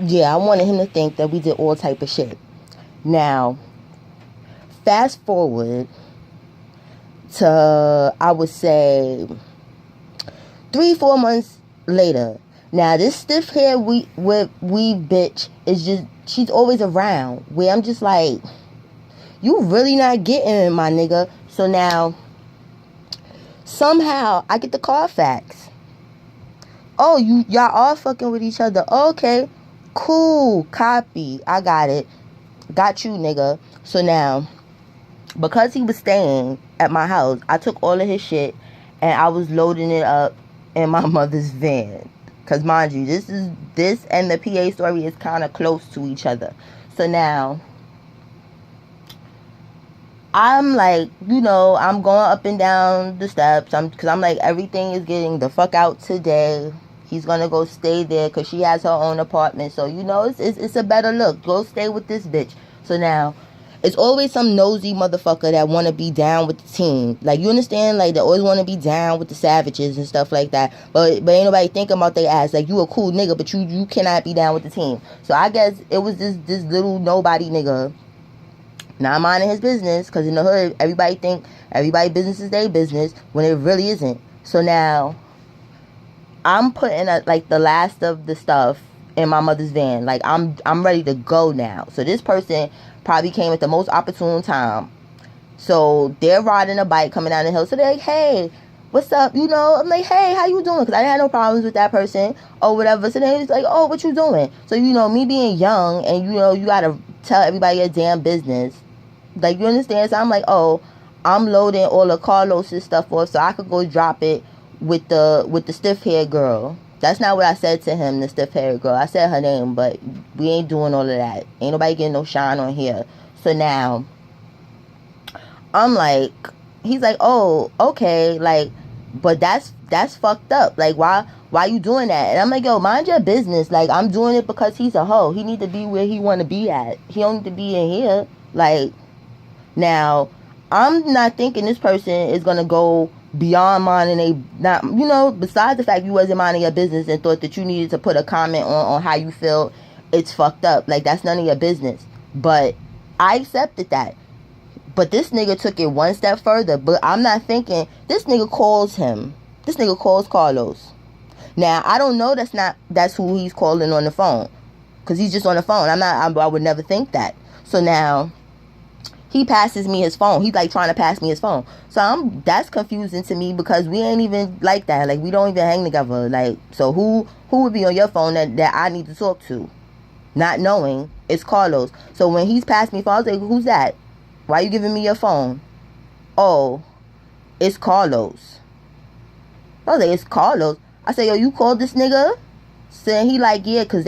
yeah, I wanted him to think that we did all type of shit. Now, fast forward to, I would say, 3-4 months later. Now, this stiff hair weave bitch is just, she's always around. Where I'm just like, you really not getting my nigga. So now, somehow, I get the Carfax. Oh, y'all are fucking with each other. Okay, cool, copy. I got it. Got you, nigga. So now, because he was staying at my house, I took all of his shit and I was loading it up in my mother's van. Because mind you, this and the PA story is kind of close to each other. So now, I'm like, I'm going up and down the steps. Because I'm like, everything is getting the fuck out today. He's going to go stay there because she has her own apartment. So, it's a better look. Go stay with this bitch. So now, it's always some nosy motherfucker that want to be down with the team. Like, you understand? Like, they always want to be down with the savages and stuff like that. But ain't nobody thinking about their ass. Like, you a cool nigga, but you cannot be down with the team. So I guess it was this little nobody nigga not minding his business. Because in the hood, everybody think everybody business is their business when it really isn't. So now, I'm putting the last of the stuff in my mother's van. Like, I'm ready to go now. So this person probably came at the most opportune time. So they're riding a bike coming down the hill. So they're like, hey, what's up? I'm like, hey, how you doing? Because I didn't have no problems with that person or whatever. So then he's like, oh, what you doing? So, me being young and, you got to tell everybody your damn business. Like, you understand? So I'm like, oh, I'm loading all of Carlos's stuff off so I could go drop it with the stiff-haired girl. That's not what I said to him, the stiff-haired girl. I said her name, but we ain't doing all of that. Ain't nobody getting no shine on here. So now, I'm like, he's like, oh, okay, like, but that's fucked up. Like, why you doing that? And I'm like, yo, mind your business. Like, I'm doing it because he's a hoe. He need to be where he want to be at. He don't need to be in here. Like, now, I'm not thinking this person is going to go beyond minding besides the fact you wasn't minding your business and thought that you needed to put a comment on how you feel, it's fucked up. Like, that's none of your business. But I accepted that. But this nigga took it one step further. But I'm not thinking, this nigga calls him. This nigga calls Carlos. Now, I don't know that's who he's calling on the phone. Because he's just on the phone. I would never think that. So now, he passes me his phone. He's like trying to pass me his phone. So that's confusing to me because we ain't even like that. Like, we don't even hang together. Like, so who would be on your phone that I need to talk to? Not knowing it's Carlos. So when he's passed me phone, I was like, who's that? Why you giving me your phone? Oh, it's Carlos. I was like, it's Carlos. I said, yo, you called this nigga? So he like, yeah, because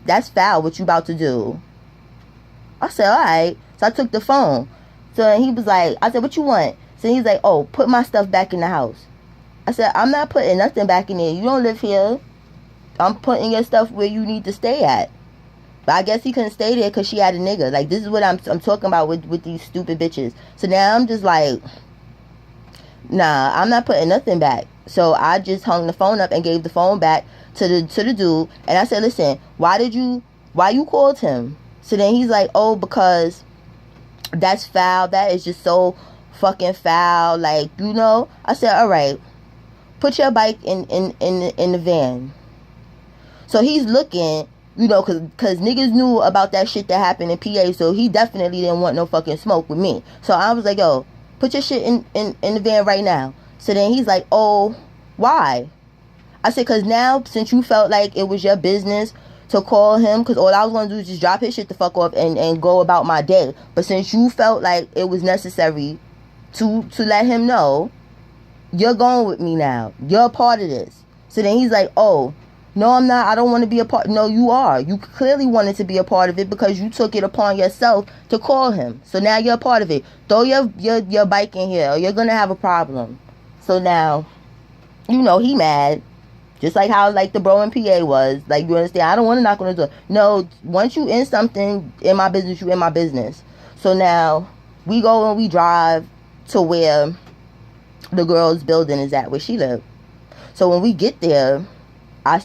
that's foul what you about to do. I said, all right. So I took the phone. So he was like, I said, what you want? So he's like, oh, put my stuff back in the house. I said, I'm not putting nothing back in there. You don't live here. I'm putting your stuff where you need to stay at. But I guess he couldn't stay there because she had a nigga. Like, this is what I'm talking about with these stupid bitches. So now I'm just like, nah, I'm not putting nothing back. So I just hung the phone up and gave the phone back to the dude. And I said, listen, why you called him? So then he's like, oh, because that's foul. That is just so fucking foul. Like, I said, all right, put your bike in the van. So he's looking, because niggas knew about that shit that happened in PA. So he definitely didn't want no fucking smoke with me. So I was like, yo, put your shit in the van right now. So then he's like, oh, why? I said, because now, since you felt like it was your business to call him, because all I was going to do is just drop his shit the fuck off and go about my day. But since you felt like it was necessary to let him know, you're going with me now. You're a part of this. So then he's like, oh, no, I'm not. I don't want to be a part. No, you are. You clearly wanted to be a part of it because you took it upon yourself to call him. So now you're a part of it. Throw your bike in here or you're going to have a problem. So now, he mad. Just like how, like, the bro in PA was. Like, you understand? I don't want to knock on the door. No, once you in something, in my business, you in my business. So now, we go and we drive to where the girl's building is at, where she lived. So when we get there, I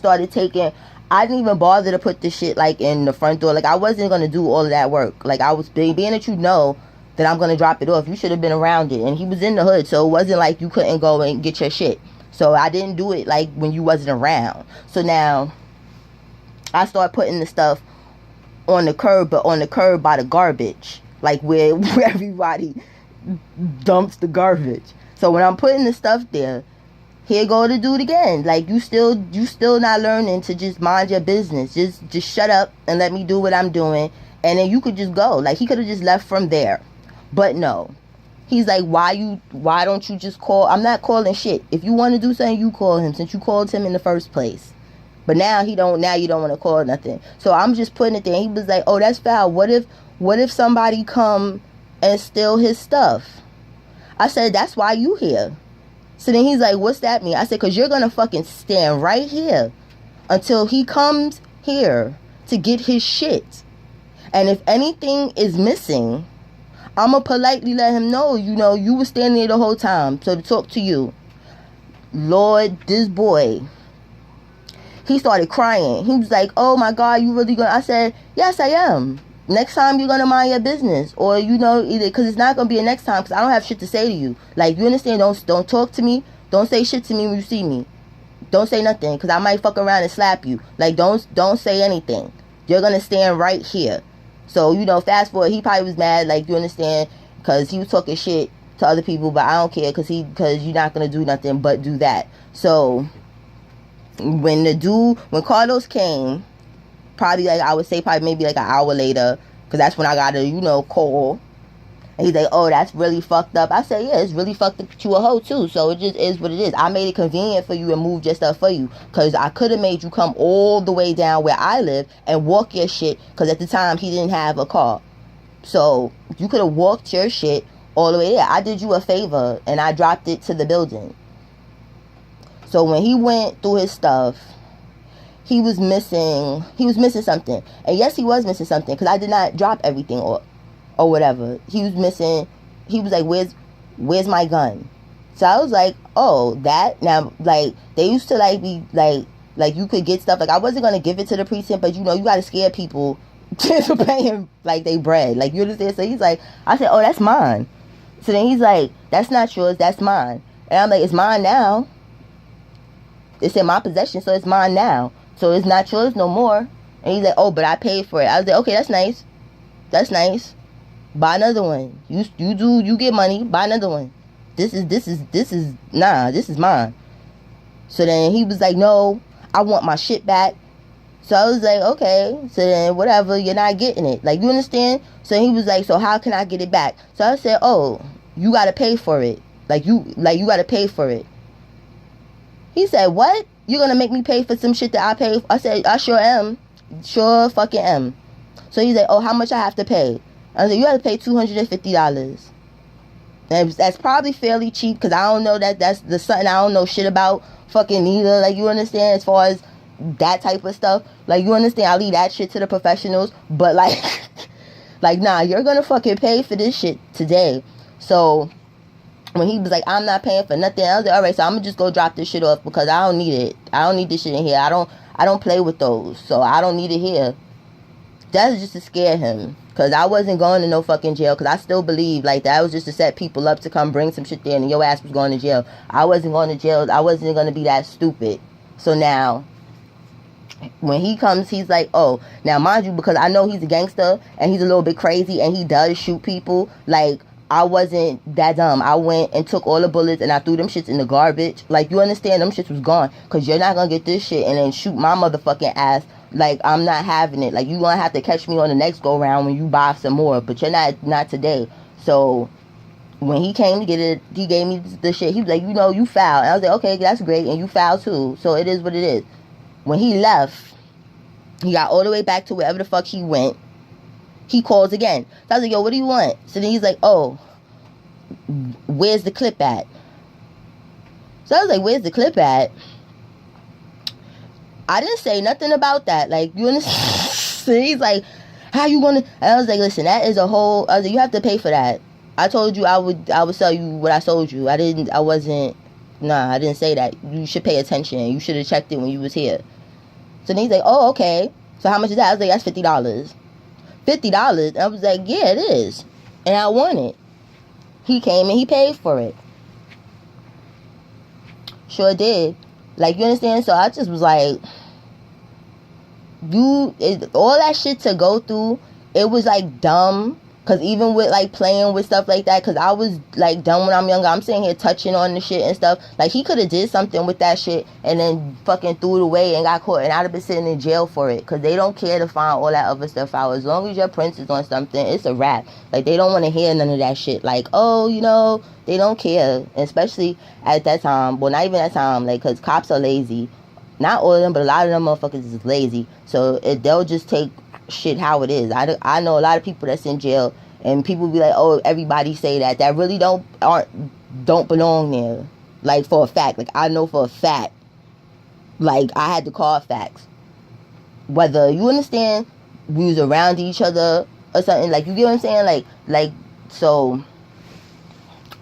I didn't even bother to put this shit like in the front door. Like, I wasn't gonna do all of that work. Like, I was being that you know that I'm gonna drop it off. You should have been around it. And he was in the hood, so it wasn't like you couldn't go and get your shit. So I didn't do it like when you wasn't around. So now I start putting the stuff on the curb, but on the curb by the garbage, like where everybody dumps the garbage. So when I'm putting the stuff there, here go to do it again. Like, you still not learning to just mind your business. Just shut up and let me do what I'm doing, and then you could just go. Like, he could have just left from there, but no. He's like, why don't you just call? I'm not calling shit. If you want to do something, you call him, since you called him in the first place. But now you don't want to call nothing. So I'm just putting it there. He was like, oh, that's foul. What if somebody come and steal his stuff? I said, that's why you here. So then he's like, what's that mean? I said, because you're going to fucking stand right here until he comes here to get his shit. And if anything is missing, I'm going to politely let him know, you were standing there the whole time. So to talk to you. Lord, this boy, he started crying. He was like, oh my God, you really going to... I said, yes, I am. Next time you're going to mind your business. Or, either, because it's not going to be a next time, because I don't have shit to say to you. Like, you understand? Don't talk to me. Don't say shit to me when you see me. Don't say nothing, because I might fuck around and slap you. Like, don't say anything. You're going to stand right here. So, fast forward, he probably was mad, like, you understand, because he was talking shit to other people, but I don't care, because you're not going to do nothing but do that. So, when Carlos came, probably like, I would say probably maybe like an hour later, because that's when I got a, call. And he's like, oh, that's really fucked up. I said, yeah, it's really fucked up that you a hoe too. So it just is what it is. I made it convenient for you and moved your stuff for you, because I could have made you come all the way down where I live and walk your shit, because at the time he didn't have a car. So you could have walked your shit all the way there. I did you a favor and I dropped it to the building. So when he went through his stuff, he was missing something. And yes, he was missing something, because I did not drop everything or whatever. He was like, where's my gun? So I was like, oh, that. Now, like, they used to like be like you could get stuff. Like, I wasn't going to give it to the precinct, but you got to scare people to pay him like they bread. Like, you understand? So he's like, I said, oh, that's mine. So then he's like, that's not yours, that's mine. And I'm like, it's mine now. It's in my possession, so it's mine now. So it's not yours no more. And he's like, oh, but I paid for it. I was like, okay, that's nice. That's nice. Buy another one. You get money, buy another one. This is mine. So then he was like, no, I want my shit back. So I was like, okay. So then whatever, you're not getting it. Like, you understand? So he was like, so how can I get it back? So I said, oh, you gotta pay for it. Like you gotta pay for it. He said, what? You're gonna make me pay for some shit that I pay for? I said, I sure am. Sure fucking am. So he's like, oh, how much I have to pay? I was like, you have to pay $250. And that's probably fairly cheap, because I don't know that's the something I don't know shit about fucking neither. Like, you understand, as far as that type of stuff. Like, you understand, I leave that shit to the professionals. But like, like, nah, you're gonna fucking pay for this shit today. So when he was like, I'm not paying for nothing, I was like, all right, so I'm gonna just go drop this shit off, because I don't need it. I don't need this shit in here. I don't play with those, so I don't need it here. That's just to scare him, because I wasn't going to no fucking jail, because I still believe like that was just to set people up to come bring some shit there, and your ass was going to jail. I wasn't going to jail. I wasn't going to be that stupid. So now when he comes, he's like, oh, now mind you, because I know he's a gangster and he's a little bit crazy and he does shoot people, like, I wasn't that dumb. I went and took all the bullets and I threw them shits in the garbage. Like, you understand, them shits was gone, because you're not gonna get this shit and then shoot my motherfucking ass. Like, I'm not having it. Like, you gonna have to catch me on the next go round when you buy some more, but you're not today. So when he came to get it, he gave me the shit. He was like, you foul. And I was like, okay, that's great, and you foul too, so it is what it is. When he left, he got all the way back to wherever the fuck he went. He calls again. So I was like, yo, what do you want? So then he's like, oh, where's the clip at? So I was like, where's the clip at? I didn't say nothing about that. Like, you understand? So he's like, how you gonna? And I was like, listen, that is a whole, I was like, you have to pay for that. I told you I would sell you what I sold you. I didn't say that. You should pay attention. You should have checked it when you was here. So then he's like, oh, okay. So how much is that? I was like, that's $50. $50? I was like, yeah, it is. And I want it. He came and he paid for it. Sure did. Like, you understand? So I just was like, all that shit to go through, it was like dumb. Because even with like playing with stuff like that, because I was like dumb when I'm younger, I'm sitting here touching on the shit and stuff. Like, he could have did something with that shit and then fucking threw it away and got caught, and I'd have been sitting in jail for it. Because they don't care to find all that other stuff out. As long as your prints is on something, it's a wrap. Like, they don't want to hear none of that shit. Like, oh, you know, they don't care. Especially at that time. Well, not even that time. Like, because cops are lazy. Not all of them, but a lot of them motherfuckers is lazy. So they'll just take shit how it is. I know a lot of people that's in jail, and people be like, oh, everybody say that really don't belong there. Like, for a fact. Like, I know for a fact. Like, I had to call facts. Whether, you understand, we was around each other or something. Like, you get what I'm saying? Like, so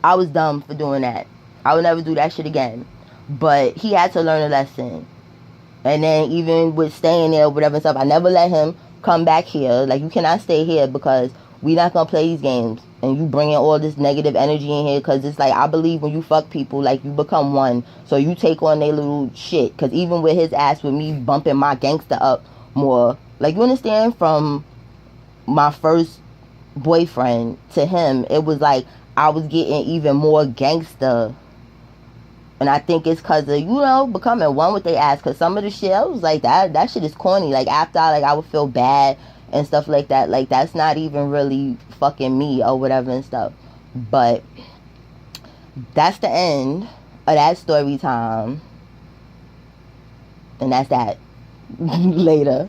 I was dumb for doing that. I would never do that shit again. But he had to learn a lesson. And then even with staying there or whatever and stuff, I never let him come back here. Like, you cannot stay here because we not going to play these games. And you bringing all this negative energy in here, because it's like, I believe when you fuck people, like, you become one. So you take on their little shit. Because even with his ass, with me bumping my gangster up more. Like, you understand, from my first boyfriend to him, it was like I was getting even more gangster. And I think it's because of, you know, becoming one with their ass. Because some of the shit, I was like, that shit is corny. Like, after, I would feel bad and stuff like that. Like, that's not even really fucking me or whatever and stuff. But that's the end of that story time. And that's that. Later.